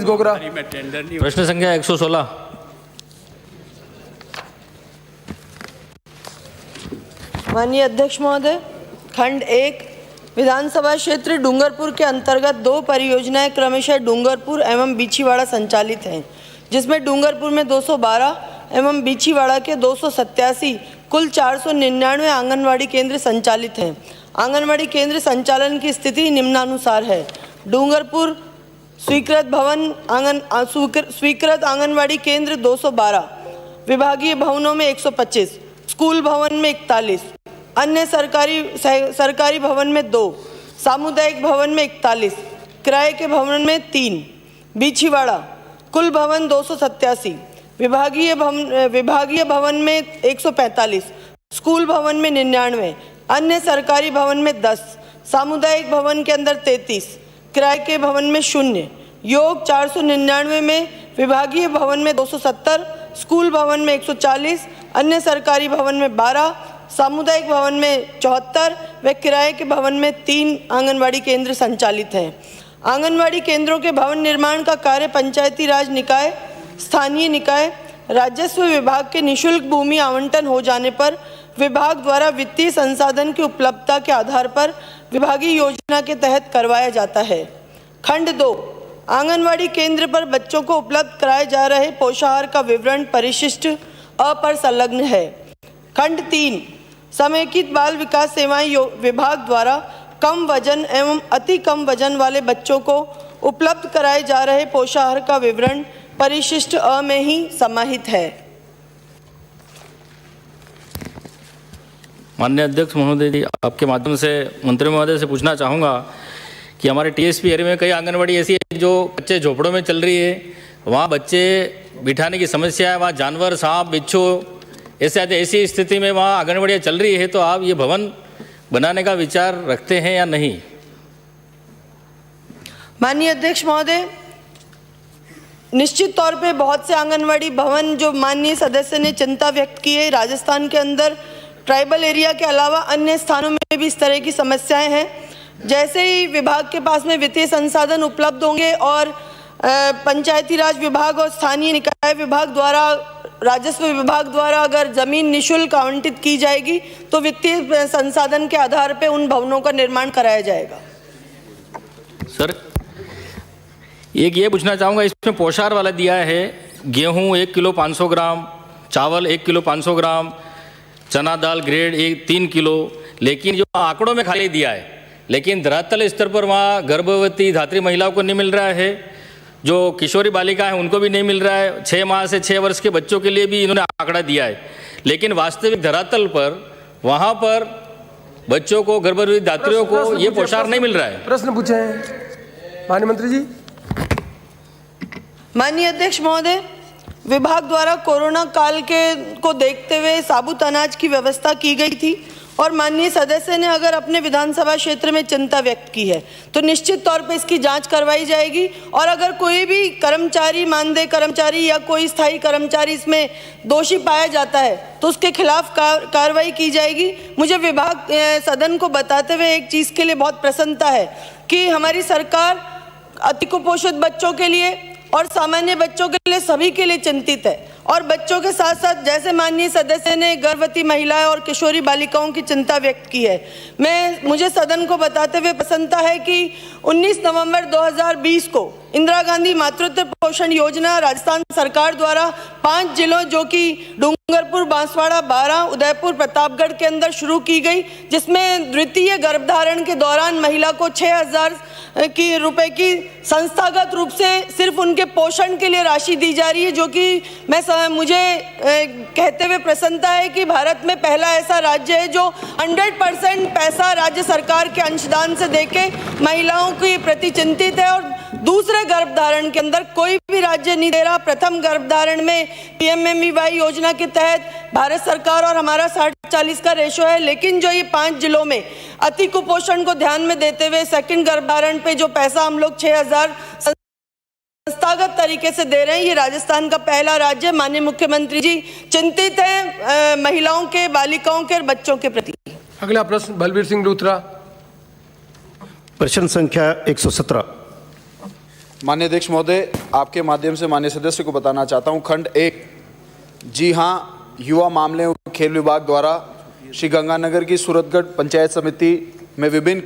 गोगरा। प्रश्न संख्या 116। माननीय अध्यक्ष महोदय, खंड 1 विधानसभा क्षेत्र डूंगरपुर के अंतर्गत 2 परियोजनाएं क्रमशः डूंगरपुर एवं बीछीवाड़ा संचालित हैं, जिसमें डूंगरपुर में 212 एवं बीछीवाड़ा के 287 कुल 499 आंगनवाड़ी केंद्र संचालित हैं। आंगनवाड़ी केंद्र संचालन की स्थिति निम्नानुसार है। डूंगरपुर स्वीकृत आंगनवाड़ी केंद्र 212, विभागीय भवनों में 125, स्कूल भवन में 41, अन्य सरकारी भवन में 2, सामुदायिक भवन में 41, किराए के भवन में 3। बीछीवाड़ा कुल भवन 287, विभागीय भवन में 145, स्कूल भवन में 99, अन्य सरकारी भवन में 10, सामुदायिक भवन के अंदर 33, किराए के भवन में 0, योग 499 में विभागीय भवन में 270, स्कूल भवन में 140, अन्य सरकारी भवन में 12, सामुदायिक भवन में 74 व किराए के भवन में 3 आंगनवाड़ी केंद्र संचालित हैं। आंगनवाड़ी केंद्रों के भवन निर्माण का कार्य पंचायती राज निकाय, स्थानीय निकाय, राजस्व विभाग के निःशुल्क भूमि आवंटन हो जाने पर विभाग द्वारा वित्तीय संसाधन की उपलब्धता के आधार पर विभागीय योजना के तहत करवाया जाता है। खंड 2 आंगनवाड़ी केंद्र पर बच्चों को उपलब्ध कराए जा रहे पोषाहार का विवरण परिशिष्ट अ पर संलग्न है। खंड 3 समेकित बाल विकास सेवाएं विभाग द्वारा कम वजन एवं अति कम वजन वाले बच्चों को उपलब्ध कराए जा रहे पोषाहार का विवरण परिशिष्ट अ में ही समाहित है। माननीय अध्यक्ष महोदय जी, आपके माध्यम से मंत्री महोदय से पूछना चाहूँगा कि हमारे टीएसपी एरिया में कई आंगनवाड़ी ऐसी है जो बच्चे झोपड़ों में चल रही है, वहाँ बच्चे बिठाने की समस्या है, वहाँ जानवर, सांप, बिच्छू ऐसी स्थिति में वहाँ आंगनवाड़ियाँ चल रही है, तो आप ये भवन बनाने का विचार रखते हैं या नहीं? माननीय अध्यक्ष महोदय, निश्चित तौर पे बहुत से आंगनवाड़ी भवन जो माननीय सदस्य ने चिंता व्यक्त की है, राजस्थान के अंदर ट्राइबल एरिया के अलावा अन्य स्थानों में भी इस तरह की समस्याएं हैं। जैसे ही विभाग के पास में वित्तीय संसाधन उपलब्ध होंगे और पंचायती राज विभाग और स्थानीय निकाय विभाग द्वारा, राजस्व विभाग द्वारा अगर ज़मीन निःशुल्क आवंटित की जाएगी तो वित्तीय संसाधन के आधार पर उन भवनों का निर्माण कराया जाएगा। सर, एक ये पूछना चाहूँगा, इसमें पोषाहार वाला दिया है, गेहूँ 1 किलो 500 ग्राम, चावल 1 किलो 500 ग्राम, चना दाल ग्रेड 3 किलो, लेकिन जो आंकड़ों में खाली दिया है, लेकिन धरातल स्तर पर वहाँ गर्भवती धात्री महिलाओं को नहीं मिल रहा है, जो किशोरी बालिका है उनको भी नहीं मिल रहा है, 6 माह से 6 वर्ष के बच्चों के लिए भी इन्होंने आंकड़ा दिया है, लेकिन वास्तविक धरातल पर वहाँ पर बच्चों को, गर्भवती धात्रियों को ये पोषाहार नहीं मिल रहा है। प्रश्न पूछे माननीय मंत्री जी। माननीय अध्यक्ष महोदय, विभाग द्वारा कोरोना काल को देखते हुए साबुत अनाज की व्यवस्था की गई थी और माननीय सदस्य ने अगर अपने विधानसभा क्षेत्र में चिंता व्यक्त की है तो निश्चित तौर पर इसकी जांच करवाई जाएगी और अगर कोई भी कर्मचारी, मानदेय कर्मचारी या कोई स्थायी कर्मचारी इसमें दोषी पाया जाता है तो उसके खिलाफ कार्रवाई की जाएगी। मुझे विभाग सदन को बताते हुए एक चीज़ के लिए बहुत प्रसन्नता है कि हमारी सरकार अति कुपोषित बच्चों के लिए और सामान्य बच्चों के लिए, सभी के लिए चिंतित है और बच्चों के साथ साथ जैसे माननीय सदस्य ने गर्भवती महिलाएं और किशोरी बालिकाओं की चिंता व्यक्त की है, मुझे सदन को बताते हुए प्रसन्नता है कि 19 नवंबर 2020 को इंदिरा गांधी मातृत्व पोषण योजना राजस्थान सरकार द्वारा 5 जिलों जो कि डूंगरपुर, बांसवाड़ा, बारां, उदयपुर, प्रतापगढ़ के अंदर शुरू की गई, जिसमें द्वितीय गर्भधारण के दौरान महिला को 6,000 रुपए की संस्थागत रूप से सिर्फ उनके पोषण के लिए राशि दी जा रही है, जो कि मुझे कहते हुए प्रसन्नता है कि भारत में पहला ऐसा राज्य है जो 100% पैसा राज्य सरकार के अंशदान से देके महिलाओं के प्रति चिंतित है और दूसरे गर्भधारण के अंदर कोई भी राज्य नहीं दे रहा। प्रथम गर्भधारण में PMMVY योजना के तहत भारत सरकार और हमारा 60-40 का रेशो है, लेकिन जो ये 5 जिलों में अति कुपोषण को ध्यान में देते हुए सेकंड गर्भधारण पे जो पैसा हम लोग 6,000 संस्थागत तरीके से दे रहे हैं, ये राजस्थान का पहला राज्य। माननीय मुख्यमंत्री जी चिंतित हैं महिलाओं के, बालिकाओं के और बच्चों के प्रति। अगला प्रश्न बलबीर सिंह लूथरा। प्रश्न संख्या 117। माननीय अध्यक्ष महोदय, आपके माध्यम से माननीय सदस्य को बताना चाहता हूं, खंड 1, जी हां, युवा मामले और खेल विभाग द्वारा श्री गंगानगर की सूरतगढ़ पंचायत समिति में विभिन्न